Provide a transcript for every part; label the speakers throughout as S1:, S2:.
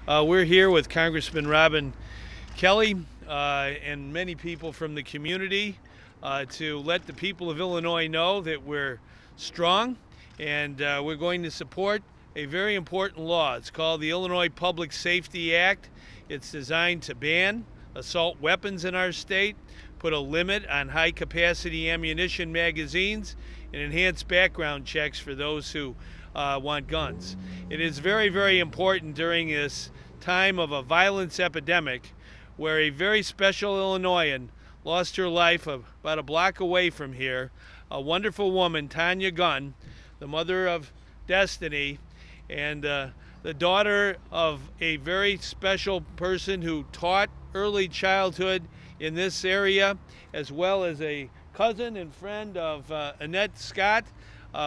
S1: We're here with Congresswoman Robin Kelly and many people from the community to let the people of Illinois know that we're strong and we're going to support a very important law. It's called the Illinois Public Safety Act. It's designed to ban assault weapons in our state, put a limit on high-capacity ammunition magazines, and enhance background checks for those who want guns. It is very, very important during this time of a violence epidemic where a very special Illinoisan lost her life about a block away from here, a wonderful woman, Tanya Gunn, the mother of Destiny, and the daughter of a very special person who taught early childhood in this area, as well as a cousin and friend of Annette Scott.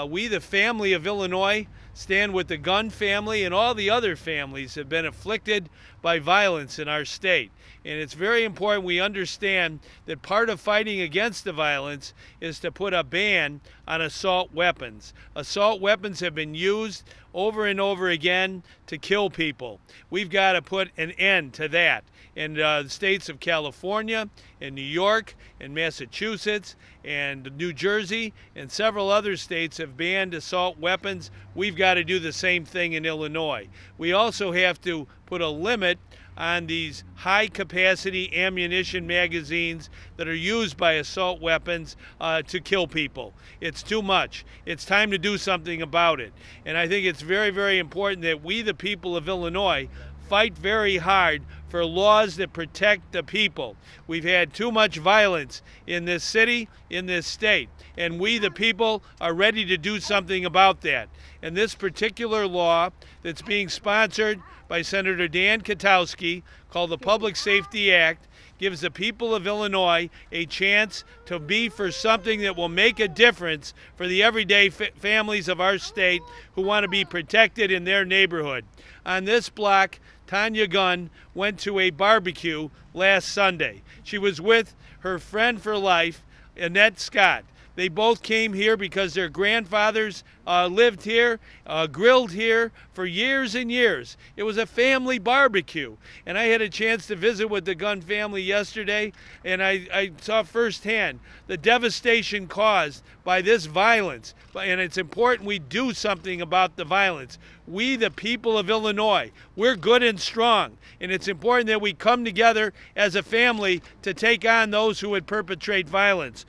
S1: We, the family of Illinois, stand with the Gunn family and all the other families that have been afflicted by violence in our state. And it's very important we understand that part of fighting against the violence is to put a ban on assault weapons. Assault weapons have been used over and over again to kill people. We've got to put an end to that. In the states of California, and New York, and Massachusetts, and New Jersey, and several other states have banned assault weapons. We've got to do the same thing in Illinois. We also have to put a limit on these high-capacity ammunition magazines that are used by assault weapons to kill people. It's too much. It's time to do something about it. And I think it's very, very important that we, the people of Illinois, fight very hard for laws that protect the people. We've had too much violence in this city, in this state, and we, the people, are ready to do something about that. And this particular law that's being sponsored by Senator Dan Katowski, called the Public Safety Act, gives the people of Illinois a chance to be for something that will make a difference for the everyday families of our state who want to be protected in their neighborhood. On this block, Tanya Gunn went to a barbecue last Sunday. She was with her friend for life, Annette Scott. They both came here because their grandfathers lived here, grilled here for years and years. It was a family barbecue. And I had a chance to visit with the Gunn family yesterday, and I saw firsthand the devastation caused by this violence. And it's important we do something about the violence. We, the people of Illinois, we're good and strong. And it's important that we come together as a family to take on those who would perpetrate violence.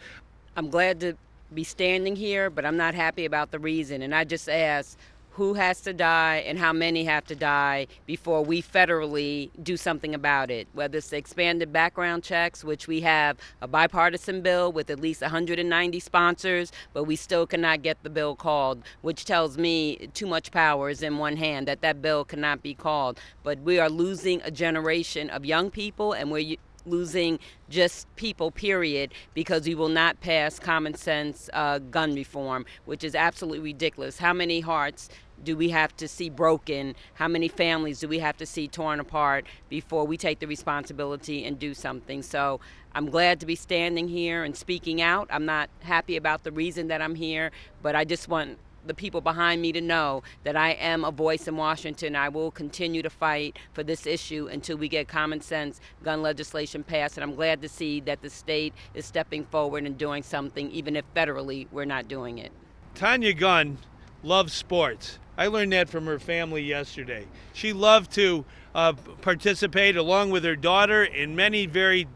S2: I'm glad to be standing here, but I'm not happy about the reason. And I just ask, who has to die and how many have to die before we federally do something about it? Whether it's the expanded background checks, which we have a bipartisan bill with at least 190 sponsors, but we still cannot get the bill called, which tells me too much power is in one hand, that bill cannot be called. But we are losing a generation of young people, and we're losing just people, period, because we will not pass common sense gun reform, which is absolutely ridiculous. How many hearts do we have to see broken? How many families do we have to see torn apart before we take the responsibility and do something? So I'm glad to be standing here and speaking out. I'm not happy about the reason that I'm here, but I just want the people behind me to know that I am a voice in Washington. I will continue to fight for this issue until we get common sense gun legislation passed. And I'm glad to see that the state is stepping forward and doing something, even if federally we're not doing it.
S1: Tanya Gunn loves sports. I learned that from her family yesterday. She loved to participate along with her daughter in many very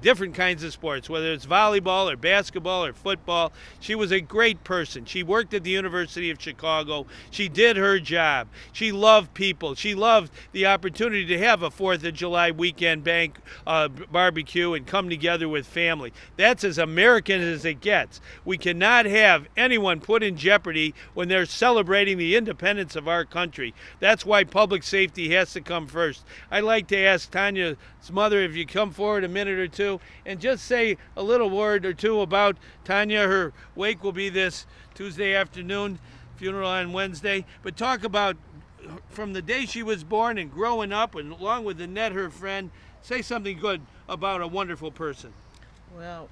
S1: different kinds of sports, whether it's volleyball or basketball or football. She was a great person. She worked at the University of Chicago. She did her job. She loved people. She loved the opportunity to have a 4th of July weekend barbecue and come together with family. That's as American as it gets. We cannot have anyone put in jeopardy when they're celebrating the independence of our country. That's why public safety has to come first. I'd like to ask Tanya's mother if you come forward a minute or two and just say a little word or two about Tanya. Her wake will be this Tuesday afternoon, funeral on Wednesday. But talk about from the day she was born and growing up, and along with Annette, her friend, say something good about a wonderful person.
S3: Well,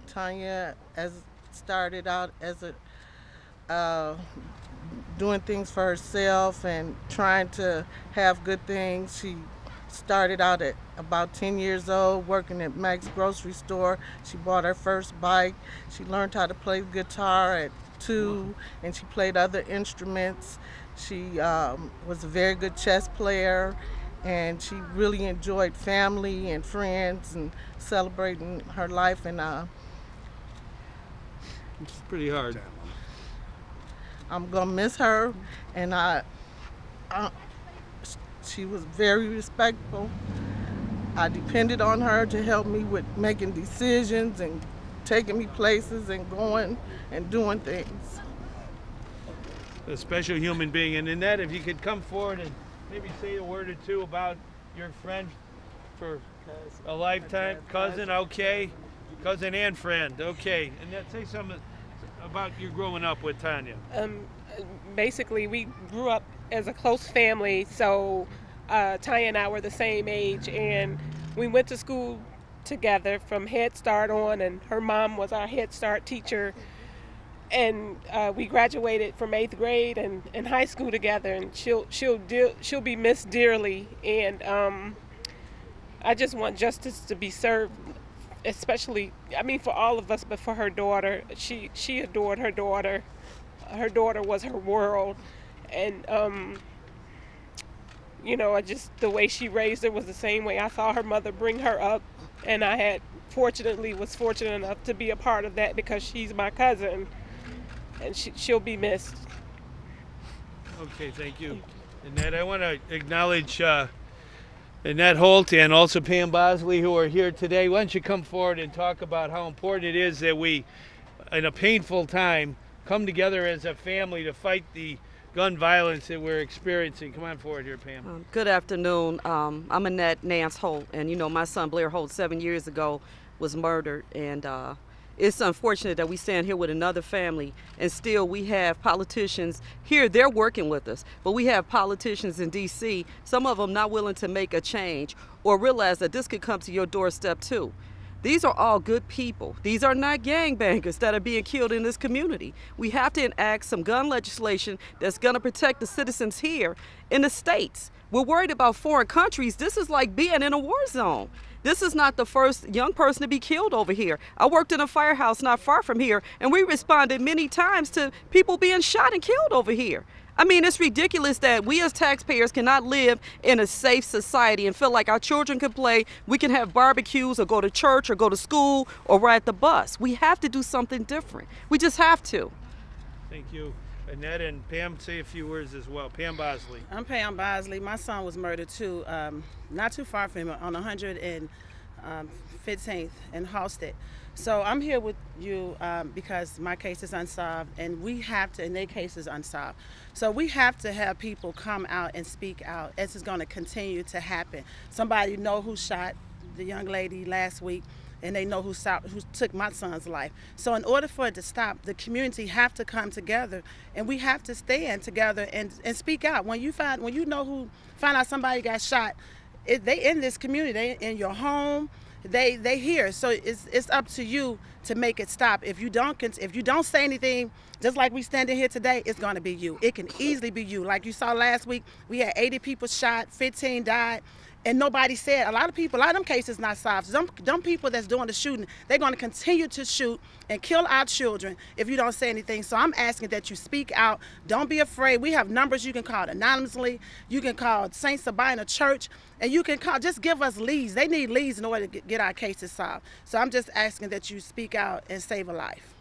S3: Tanya started out as a doing things for herself and trying to have good things. She started out at about 10 years old working at Mac's grocery store. She bought her first bike. She learned how to play guitar at 2, and she played other instruments. She was a very good chess player, and she really enjoyed family and friends and celebrating her life. And
S1: It's pretty hard.
S3: I'm gonna miss her, and she was very respectful. I depended on her to help me with making decisions and taking me places and going and doing things.
S1: A special human being. And Annette, if you could come forward and maybe say a word or two about your friend for a lifetime. Cousin, okay. Cousin and friend, okay. Annette, say something about you growing up with Tanya.
S4: Basically, we grew up as a close family, so Tanya and I were the same age, and we went to school together from Head Start on, and her mom was our Head Start teacher, and we graduated from 8th grade and high school together, and she'll be missed dearly, and I just want justice to be served, especially, I mean, for all of us, but for her daughter. She adored her daughter. Her daughter was her world, and you know, the way she raised her was the same way I saw her mother bring her up, and I was fortunate enough to be a part of that because she's my cousin, and she'll be missed.
S1: Okay, thank you. Annette, I want to acknowledge Annette Holt and also Pam Bosley, who are here today. Why don't you come forward and talk about how important it is that we, in a painful time, come together as a family to fight the gun violence that we're experiencing. Come on forward here, Pam.
S5: Good afternoon. I'm Annette Nance Holt, and you know, my son Blair Holt 7 years ago was murdered, and it's unfortunate that we stand here with another family and still we have politicians here, they're working with us, but we have politicians in DC, some of them not willing to make a change or realize that this could come to your doorstep too. These are all good people. These are not gangbangers that are being killed in this community. We have to enact some gun legislation that's going to protect the citizens here in the States. We're worried about foreign countries. This is like being in a war zone. This is not the first young person to be killed over here. I worked in a firehouse not far from here, and we responded many times to people being shot and killed over here. I mean, it's ridiculous that we as taxpayers cannot live in a safe society and feel like our children can play, we can have barbecues or go to church or go to school or ride the bus. We have to do something different. We just have to.
S1: Thank you. Annette and Pam, say a few words as well. Pam Bosley.
S6: I'm Pam Bosley. My son was murdered too, not too far from him, on 115th in Halstead. So I'm here with you because my case is unsolved, and and their case is unsolved. So we have to have people come out and speak out. This is going to continue to happen. Somebody know who shot the young lady last week, and they know who took my son's life. So in order for it to stop, the community have to come together, and we have to stand together and speak out. When you find out somebody got shot, they in this community, they in your home, they here. So it's up to you to make it stop. If you don't say anything, just like we standing here today, it's going to be you. It can easily be you. Like you saw last week, we had 80 people shot, 15 died. And nobody said. A lot of them cases not solved. Them people that's doing the shooting, they're going to continue to shoot and kill our children if you don't say anything. So I'm asking that you speak out. Don't be afraid. We have numbers you can call anonymously. You can call St. Sabina Church, and you can call. Just give us leads. They need leads in order to get our cases solved. So I'm just asking that you speak out and save a life.